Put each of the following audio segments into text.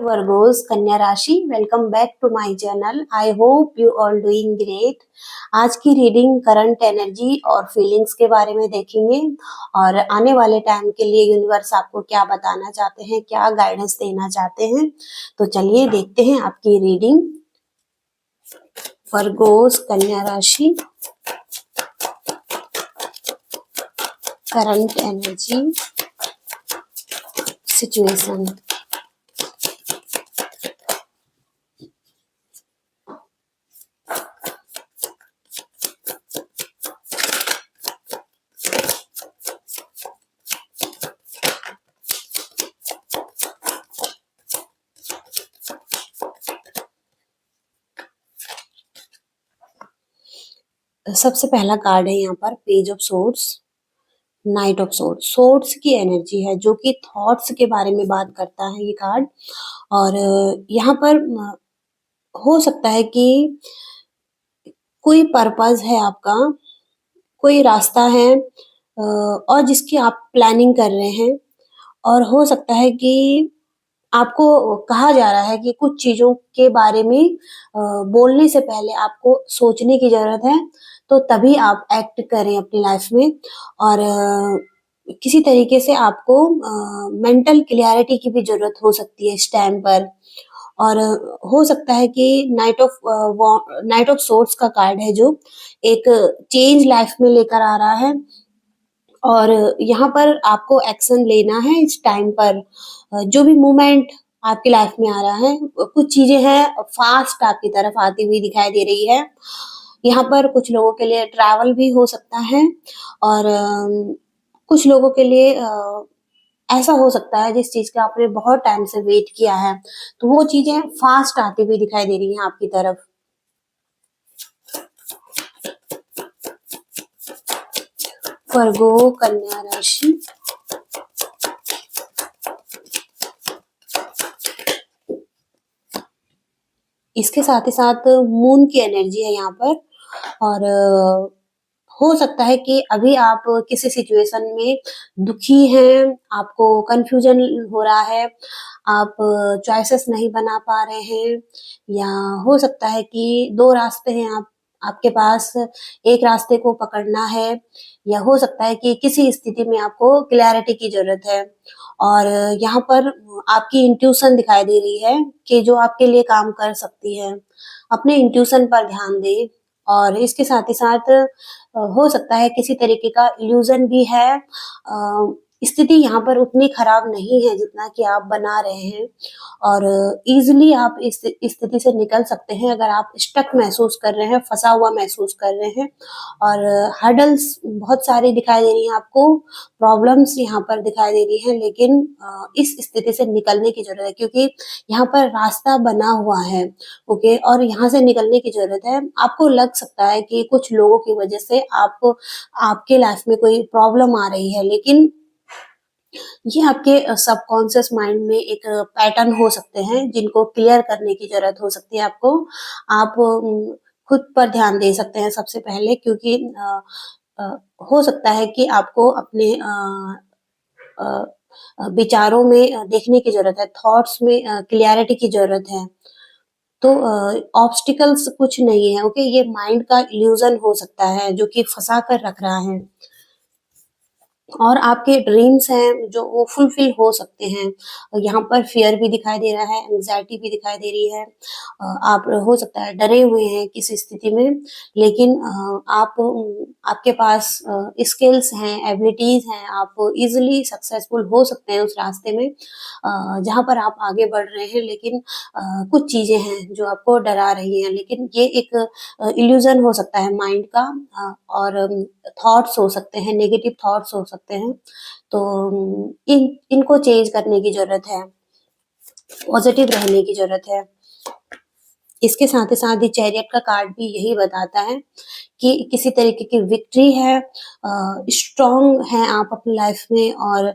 Virgo's कन्या राशि, welcome back to my channel. I hope you all doing great. आज की रीडिंग करंट एनर्जी और फीलिंग्स के बारे में देखेंगे और आने वाले टाइम के लिए यूनिवर्स आपको क्या बताना चाहते हैं, क्या गाइडेंस देना चाहते हैं। तो चलिए देखते हैं आपकी रीडिंग। वर्गोस कन्या राशि, करंट एनर्जी, सिचुएशन। सबसे पहला कार्ड है यहाँ पर page of swords, night of swords. Swords की एनर्जी है जो कि थॉट्स के बारे में बात करता है ये कार्ड। और यहाँ पर हो सकता है कि कोई पर्पस है आपका, कोई रास्ता है और जिसकी आप प्लानिंग कर रहे हैं। और हो सकता है कि आपको कहा जा रहा है कि कुछ चीजों के बारे में बोलने से पहले आपको सोचने की जरूरत है, तो तभी आप एक्ट करें अपनी लाइफ में। और किसी तरीके से आपको मेंटल क्लियरिटी की भी जरूरत हो सकती है इस टाइम पर। और हो सकता है कि नाइट ऑफ सोर्ड्स का कार्ड है जो एक चेंज लाइफ में लेकर आ रहा है। और यहाँ पर आपको एक्शन लेना है इस टाइम पर। जो भी मूवमेंट आपकी लाइफ में आ रहा है, कुछ चीजें हैं फास्ट आपकी तरफ आती हुई दिखाई दे रही है। यहाँ पर कुछ लोगों के लिए ट्रैवल भी हो सकता है और कुछ लोगों के लिए ऐसा हो सकता है जिस चीज का आपने बहुत टाइम से वेट किया है, तो वो चीजें फास्ट आती हुई दिखाई दे रही हैं आपकी तरफ। वर्गो कन्या राशि, इसके साथ ही साथ मून की एनर्जी है यहाँ पर। और हो सकता है कि अभी आप किसी सिचुएशन में दुखी हैं, आपको कंफ्यूजन हो रहा है, आप चॉइसेस नहीं बना पा रहे हैं। या हो सकता है कि दो रास्ते हैं आपके पास, एक रास्ते को पकड़ना है। या हो सकता है कि किसी स्थिति में आपको क्लैरिटी की जरूरत है। और यहाँ पर आपकी इंट्यूशन दिखाई दे रही है कि जो आपके लिए काम कर सकती है। अपने इंट्यूशन पर ध्यान दें। और इसके साथ ही साथ हो सकता है किसी तरीके का इल्यूजन भी है। स्थिति यहाँ पर उतनी खराब नहीं है जितना कि आप बना रहे हैं। और इजीली आप इस स्थिति से निकल सकते हैं अगर आप स्टक महसूस कर रहे हैं, फंसा हुआ महसूस कर रहे हैं। और हर्डल्स बहुत सारी दिखाई दे रही हैं आपको, प्रॉब्लम्स यहाँ पर दिखाई दे रही हैं। लेकिन इस स्थिति से निकलने की जरूरत है क्योंकि यहाँ पर रास्ता बना हुआ है। ओके, और यहाँ से निकलने की जरूरत है। आपको लग सकता है कि कुछ लोगों की वजह से आपके लाइफ में कोई प्रॉब्लम आ रही है, लेकिन ये आपके सबकॉन्शियस माइंड में एक पैटर्न हो सकते हैं जिनको क्लियर करने की जरूरत हो सकती है आपको। आप खुद पर ध्यान दे सकते हैं सबसे पहले, क्योंकि अ, हो सकता है कि आपको अपने विचारों में देखने की जरूरत है, थॉट्स में क्लियरिटी की जरूरत है। तो ऑब्स्टिकल्स कुछ नहीं है। ओके, ये माइंड का इल्यूजन हो सकता है जो कि फंसा कर रख रहा है। और आपके ड्रीम्स हैं जो वो फुलफिल हो सकते हैं। यहाँ पर फियर भी दिखाई दे रहा है, एंग्जाइटी भी दिखाई दे रही है। आप हो सकता है डरे हुए हैं किसी स्थिति में, लेकिन आपके पास स्किल्स हैं, एबिलिटीज हैं, आप इजिली सक्सेसफुल हो सकते हैं उस रास्ते में जहाँ पर आप आगे बढ़ रहे हैं। लेकिन कुछ चीजें हैं जो आपको डरा रही हैं, लेकिन ये एक इल्यूजन हो सकता है माइंड का। और थॉट्स हो सकते हैं, नेगेटिव थॉट्स हो सकते हैं। तो इनको चेंज करने की जरूरत है, पॉजिटिव रहने की जरूरत है। इसके साथ ही साथ ही चैरियट का कार्ड भी यही बताता है कि किसी तरीके की विक्ट्री है, स्ट्रॉन्ग है आप अपनी लाइफ में और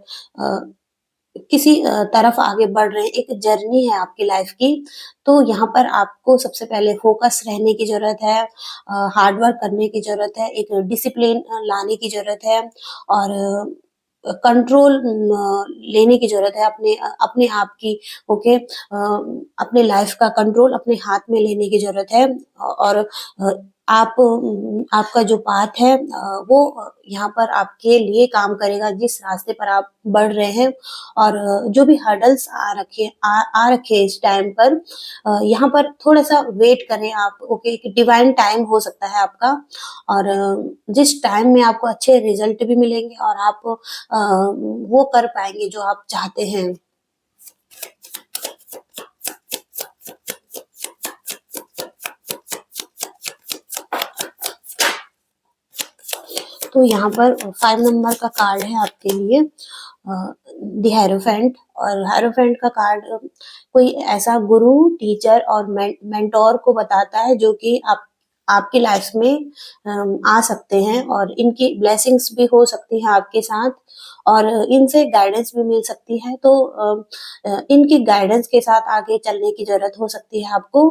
किसी तरफ आगे बढ़ रहे हैं, एक जर्नी है आपकी लाइफ की। तो यहाँ पर आपको सबसे पहले फोकस रहने की जरूरत है, हार्ड वर्क करने की जरूरत है, एक डिसिप्लिन लाने की जरूरत है। और कंट्रोल लेने की ज़रूरत है अपने आप की। ओके, अपने लाइफ़ का कंट्रोल अपने हाथ में लेने की ज़रूरत है। और आपका जो पाथ है वो यहाँ पर आपके लिए काम करेगा जिस रास्ते पर आप बढ़ रहे हैं। और जो भी हर्डल्स आ रखे हैं इस टाइम पर, यहाँ पर थोड़ा-सा वेट करें आप। ओके, एक डिवाइन टाइम हो सकता है आपका। और जिस टाइम में आपको अच्छे रिज़ल्ट भी मिलेंगे और आप वो कर पाएँगे जो आप चाहते हैं। तो यहाँ पर 5 नंबर का कार्ड है आपके लिए, द हेरोफेंट। और हेरोफेंट का कार्ड कोई ऐसा गुरु, टीचर और मेंटोर को बताता है जो कि आप आपकी लाइफ में आ सकते हैं और इनकी ब्लेसिंग्स भी हो सकती हैं आपके साथ और इनसे गाइडेंस भी मिल सकती है। तो इनकी गाइडेंस के साथ आगे चलने की ज़रूरत हो सकती है आपको।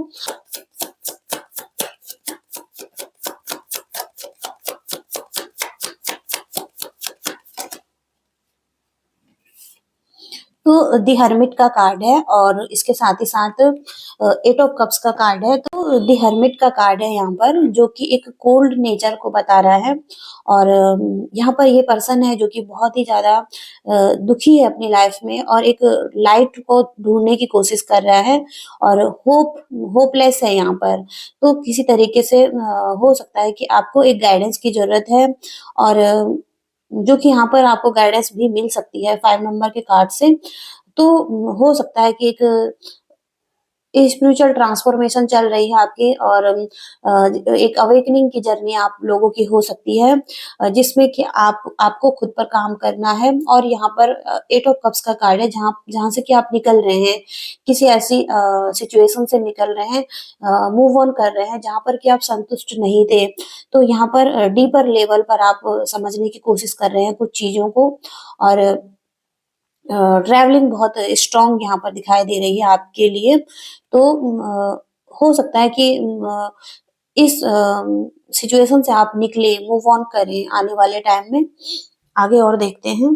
तो दी हर्मिट का कार्ड है और इसके साथ ही साथ 8 ऑफ कप्स का कार्ड है। तो दी हर्मिट का कार्ड है यहाँ पर जो कि एक कोल्ड नेचर को बता रहा है। और यहाँ पर ये पर्सन है जो कि बहुत ही ज़्यादा दुखी है अपनी लाइफ में और एक लाइट को ढूँढने की कोशिश कर रहा है और होपलेस है यहाँ पर। तो किसी तरीके से हो सकता है कि आपको एक गाइडेंस की ज़रूरत है। और जो कि यहाँ पर आपको गाइडेंस भी मिल सकती है 5 नंबर के कार्ड से। तो हो सकता है कि एक स्पिरिचुअल ट्रांसफॉर्मेशन चल रही है आपकी और एक अवेकनिंग की जर्नी आप लोगों की हो सकती है, जिसमें कि आपको खुद पर काम करना है। और यहाँ पर 8 ऑफ कप्स का कार्ड है जहाँ जहाँ से कि आप निकल रहे हैं, किसी ऐसी सिचुएशन से निकल रहे हैं, मूव ऑन कर रहे हैं जहाँ पर कि आप संतुष्ट नहीं थे। तो यहाँ पर डीपर लेवल पर आप समझने की कोशिश कर रहे हैं कुछ चीज़ों को। और ट्रैवलिंग बहुत स्ट्रॉन्ग यहाँ पर दिखाई दे रही है आपके लिए। तो हो सकता है कि इस सिचुएशन से आप निकले, मूव ऑन करें आने वाले टाइम में। आगे और देखते हैं।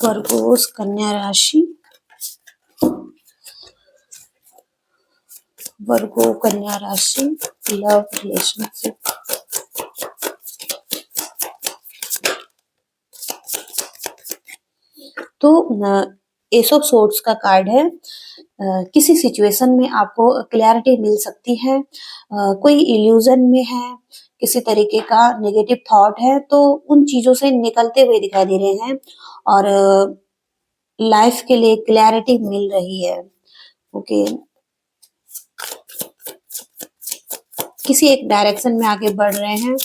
वर्गोस कन्या राशि, वर्गो कन्या राशि, लव रिलेशनशिप। तो एस ऑफ सोर्ड्स का कार्ड है। किसी सिचुएशन में आपको क्लैरिटी मिल सकती है। कोई इल्यूजन में है, किसी तरीके का नेगेटिव थॉट है तो उन चीज़ों से निकलते हुए दिखाई दे रहे हैं और लाइफ के लिए क्लैरिटी मिल रही है। ओके, किसी एक डायरेक्शन में आगे बढ़ रहे हैं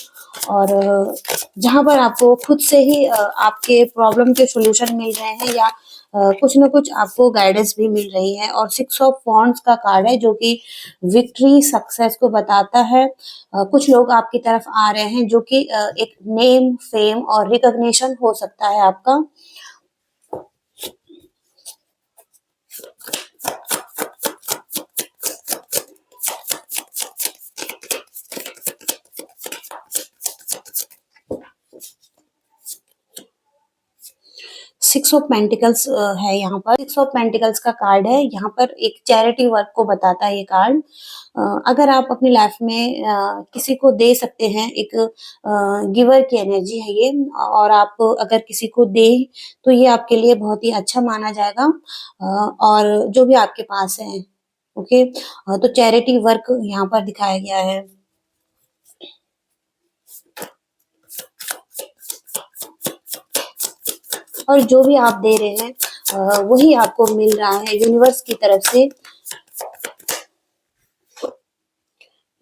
और जहाँ पर आपको खुद से ही आपके प्रॉब्लम के सॉल्यूशन मिल रहे हैं या कुछ ना कुछ आपको गाइडेंस भी मिल रही है। और 6 ऑफ वॉन्ड्स का कार्ड है जो कि विक्ट्री, सक्सेस को बताता है। कुछ लोग आपकी तरफ आ रहे हैं जो कि एक नेम, फेम और रिकॉग्निशन हो सकता है आपका। 6 ऑफ पेंटिकल्स है यहाँ पर। 6 ऑफ पेंटिकल्स का कार्ड है। यहाँ पर एक चैरिटी वर्क को बताता है ये कार्ड। अगर आप अपनी लाइफ में किसी को दे सकते हैं, एक गिवर की एनर्जी है ये। और आप अगर किसी को दें तो ये आपके लिए बहुत ही अच्छा माना जाएगा। और जो भी आपके पास है, ओके। तो चैरिटी वर्क यहाँ पर दिखाया गया है। और जो भी आप दे रहे हैं वही आपको मिल रहा है यूनिवर्स की तरफ से।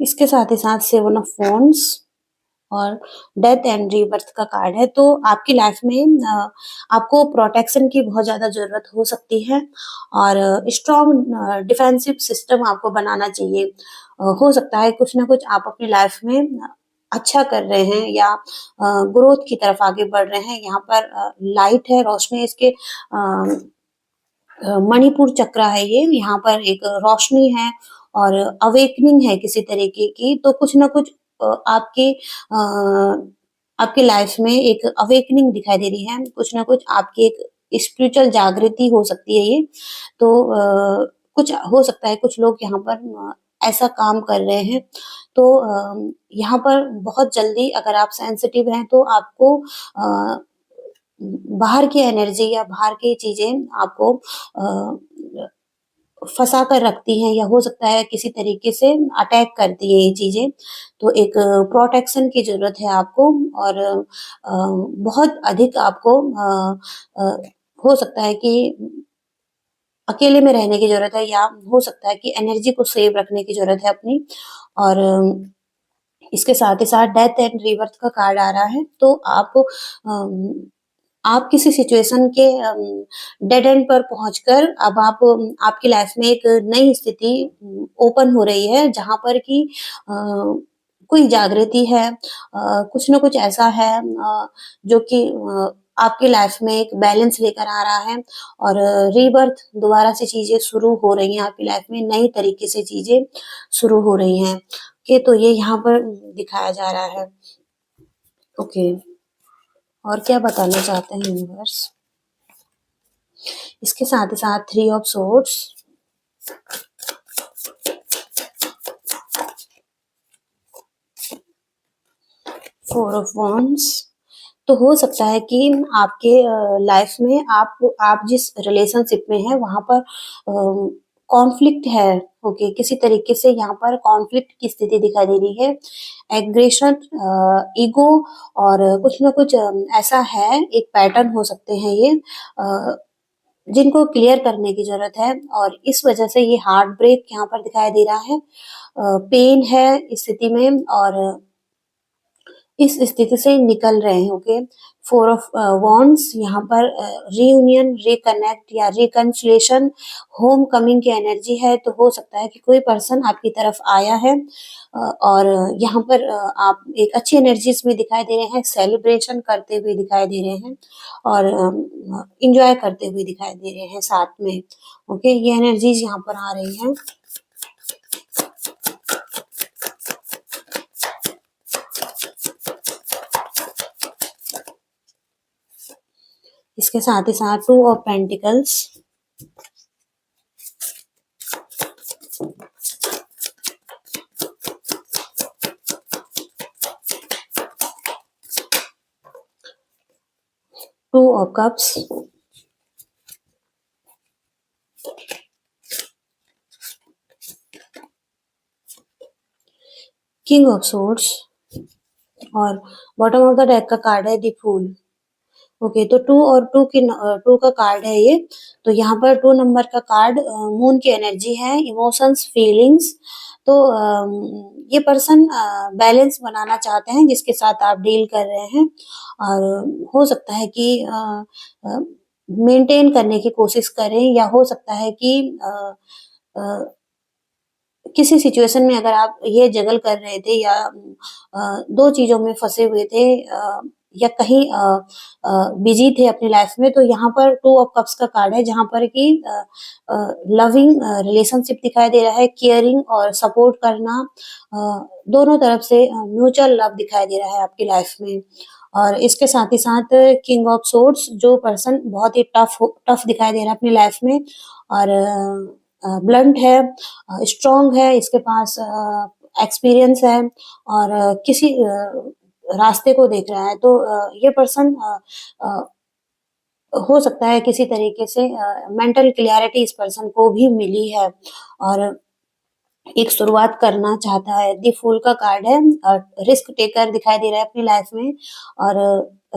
इसके साथ ही साथ 7 ऑफ वॉन्ड्स और डेथ एंड रीबर्थ का कार्ड है। तो आपकी लाइफ में आपको प्रोटेक्शन की बहुत ज़्यादा ज़रूरत हो सकती है और स्ट्रॉन्ग डिफेंसिव सिस्टम आपको बनाना चाहिए। हो सकता है कुछ ना कुछ आप अपनी लाइफ में अच्छा कर रहे हैं या ग्रोथ की तरफ आगे बढ़ रहे हैं। यहाँ पर लाइट है, रोशनी है। इसके मणिपुर चक्र है ये। यहाँ पर एक रोशनी है और अवेकनिंग है किसी तरीके की। तो कुछ ना कुछ आपके आपकी लाइफ में एक अवेकनिंग दिखाई दे रही है, कुछ ना कुछ आपकी एक स्पिरिचुअल जागृति हो सकती है ये। तो कुछ हो सकता है कुछ लोग यहाँ पर ऐसा काम कर रहे हैं। तो यहाँ पर बहुत जल्दी अगर आप सेंसिटिव हैं तो आपको बाहर की एनर्जी या बाहर की चीज़ें आपको फँसा कर रखती हैं या हो सकता है किसी तरीके से अटैक करती है ये चीज़ें। तो एक प्रोटेक्शन की ज़रूरत है आपको और बहुत अधिक आपको अ, हो सकता है कि अकेले में रहने की ज़रूरत है या हो सकता है कि एनर्जी को सेव रखने की ज़रूरत है अपनी और इसके साथ ही साथ डेथ एंड रीबर्थ का कार्ड आ रहा है। तो आप किसी सिचुएशन के डेड एंड पर पहुँचकर अब आपकी लाइफ में एक नई स्थिति ओपन हो रही है जहाँ पर कि कोई जागृति है कुछ न कुछ ऐसा है जो कि आपकी लाइफ में एक बैलेंस लेकर आ रहा है और रीबर्थ दोबारा से चीज़ें शुरू हो रही हैं आपकी लाइफ में, नई तरीके से चीज़ें शुरू हो रही हैं। ओके, तो ये यहाँ पर दिखाया जा रहा है। ओके, और क्या बताना चाहते हैं यूनिवर्स? इसके साथ ही साथ 3 ऑफ सोर्ड्स, 4 ऑफ वांड्स। तो हो सकता है कि आपके लाइफ में आप जिस रिलेशनशिप में हैं वहाँ पर कॉन्फ्लिक्ट है। ओके, किसी तरीके से यहाँ पर कॉन्फ्लिक्ट की स्थिति दिखाई दे रही है। एग्रेशन, ईगो और कुछ ना कुछ ऐसा है, एक पैटर्न हो सकते हैं ये जिनको क्लियर करने की ज़रूरत है और इस वजह से ये हार्ट ब्रेक यहाँ पर दिखाई दे रहा है। पेन है इस स्थिति में और इस स्थिति से निकल रहे हैं। ओके, 4 ऑफ वांड्स यहाँ पर रीयूनियन, रिकनेक्ट या रिकन्सिलिएशन, होम कमिंग की एनर्जी है। तो हो सकता है कि कोई पर्सन आपकी तरफ आया है और यहाँ पर आप एक अच्छी एनर्जीज में दिखाई दे रहे हैं, सेलिब्रेशन करते हुए दिखाई दे रहे हैं और इंजॉय करते हुए दिखाई दे रहे हैं साथ में। ओके, ये एनर्जीज यहाँ पर आ रही हैं। इसके साथ ही साथ 2 of pentacles, 2 of cups, king of swords और बॉटम ऑफ द डेक का कार्ड है द फूल। ओके, तो 2 और 2 का कार्ड है ये। तो यहाँ पर 2 नंबर का कार्ड मून की एनर्जी है, इमोशंस, फीलिंग्स। तो ये पर्सन बैलेंस बनाना चाहते हैं जिसके साथ आप डील कर रहे हैं और हो सकता है कि मेंटेन करने की कोशिश करें या हो सकता है कि अ, किसी सिचुएशन में अगर आप ये जगल कर रहे थे या 2 चीज़ों में फँसे हुए थे या कहीं बिज़ी थे अपनी लाइफ़ में, तो यहाँ पर 2 ऑफ कप्स का कार्ड है जहाँ पर कि लविंग रिलेशनशिप दिखाई दे रहा है, केयरिंग और सपोर्ट करना दोनों तरफ से म्यूचुअल लव दिखाई दे रहा है आपकी लाइफ़ में। और इसके साथ ही साथ किंग ऑफ सोर्ड्स, जो पर्सन बहुत ही टफ दिखाई दे रहा है अपनी लाइफ़ में और ब्लंट है, स्ट्रॉन्ग है, इसके पास एक्सपीरियंस है और किसी रास्ते को देख रहा है। तो ये पर्सन अ, हो सकता है किसी तरीके से मेंटल क्लैरिटी इस पर्सन को भी मिली है और एक शुरुआत करना चाहता है। द फूल का कार्ड है, रिस्क टेकर दिखाई दे रहा है अपनी लाइफ में और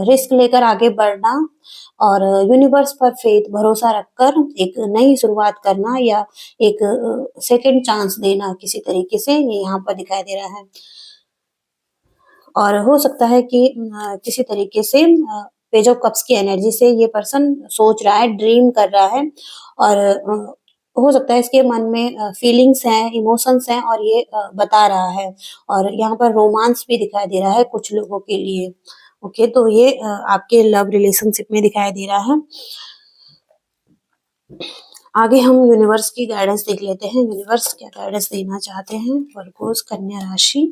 रिस्क लेकर आगे बढ़ना और यूनिवर्स पर फेथ, भरोसा रखकर एक नई शुरुआत करना या एक सेकंड चांस देना किसी तरीके से, ये यहाँ पर दिखाई दे रहा है। और हो सकता है कि किसी तरीके से पेज ऑफ कप्स की एनर्जी से ये पर्सन सोच रहा है, ड्रीम कर रहा है और हो सकता है इसके मन में फीलिंग्स हैं, इमोशंस हैं और ये बता रहा है और यहाँ पर रोमांस भी दिखाई दे रहा है कुछ लोगों के लिए। ओके, तो ये आपके लव रिलेशनशिप में दिखाई दे रहा है। आगे हम यूनिवर्स की गाइडेंस देख लेते हैं। यूनिवर्स क्या गाइडेंस देना चाहते हैं वर्गोस कन्या राशि।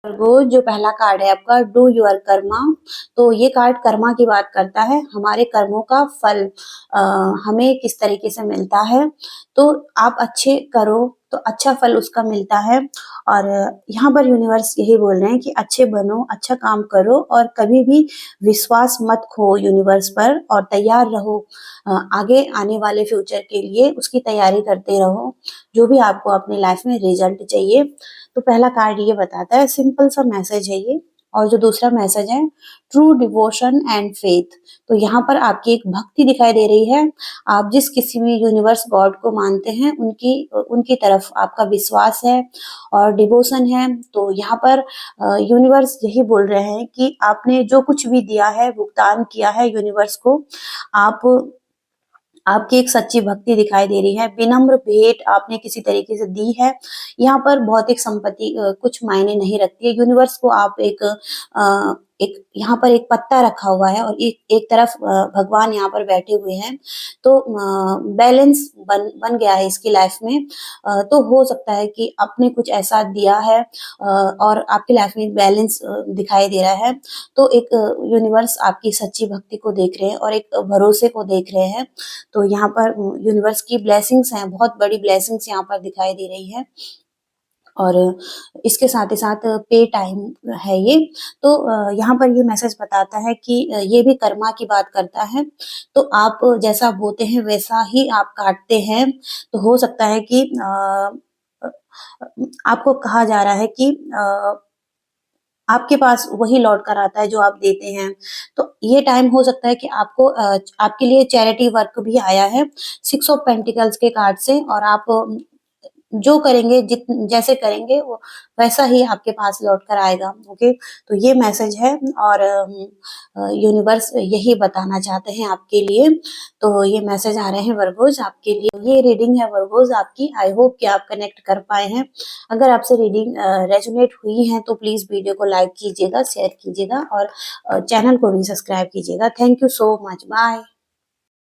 वो जो पहला कार्ड है आपका डू योर कर्मा, तो ये कार्ड कर्मा की बात करता है, हमारे कर्मों का फल अ, हमें किस तरीके से मिलता है। तो आप अच्छे करो तो अच्छा फल उसका मिलता है। और यहाँ पर यूनिवर्स यही बोल रहे हैं कि अच्छे बनो, अच्छा काम करो और कभी भी विश्वास मत खो यूनिवर्स पर, और तैयार रहो आगे आने वाले फ्यूचर के लिए, उसकी तैयारी करते रहो, जो भी आपको अपनी लाइफ में रिजल्ट चाहिए। तो पहला कार्ड ये बताता है, सिंपल सा मैसेज है ये। और जो दूसरा मैसेज है, ट्रू डिवोशन एंड फेथ। तो यहाँ पर आपकी एक भक्ति दिखाई दे रही है। आप जिस किसी भी यूनिवर्स गॉड को मानते हैं, उनकी उनकी तरफ आपका विश्वास है और डिवोशन है। तो यहाँ पर यूनिवर्स यही बोल रहे हैं कि आपने जो कुछ भी दिया है, भुगतान किया है यूनिवर्स को, आप आपकी एक सच्ची भक्ति दिखाई दे रही है, विनम्र भेंट आपने किसी तरीके से दी है। यहाँ पर भौतिक संपत्ति कुछ मायने नहीं रखती है। यूनिवर्स को आप एक यहाँ पर एक पत्ता रखा हुआ है और एक एक तरफ भगवान यहाँ पर बैठे हुए हैं। तो बैलेंस बन बन गया है इसकी लाइफ में। तो हो सकता है कि आपने कुछ ऐसा दिया है और आपकी लाइफ में बैलेंस दिखाई दे रहा है। तो एक यूनिवर्स आपकी सच्ची भक्ति को देख रहे हैं और एक भरोसे को देख रहे हैं। तो यहाँ पर यूनिवर्स की ब्लेसिंग्स हैं, बहुत बड़ी ब्लेसिंग्स यहाँ पर दिखाई दे रही है। और इसके साथ ही साथ पे टाइम है ये। तो यहाँ पर ये मैसेज बताता है कि ये भी कर्मा की बात करता है। तो आप जैसा बोते हैं वैसा ही आप काटते हैं। तो हो सकता है कि अ, आपको कहा जा रहा है कि आपके पास वही लौट कर आता है जो आप देते हैं। तो ये टाइम हो सकता है कि आपको आपके लिए चैरिटी वर्क भी आया है, 6 ऑफ पेंटिकल्स के कार्ड से। और आप जो करेंगे, जित जैसे करेंगे वो वैसा ही आपके पास लौट कर आएगा। ओके, तो ये मैसेज है। और यूनिवर्स यही बताना चाहते हैं आपके लिए। तो ये मैसेज आ रहे हैं वर्गोज आपके लिए। ये रीडिंग है वर्गोज आपकी। आई होप कि आप कनेक्ट कर पाए हैं। अगर आपसे रीडिंग रेजोनेट हुई है तो प्लीज वीडियो को लाइक कीजिएगा, शेयर कीजिएगा और चैनल को भी सब्सक्राइब कीजिएगा। Thank you so much. Bye.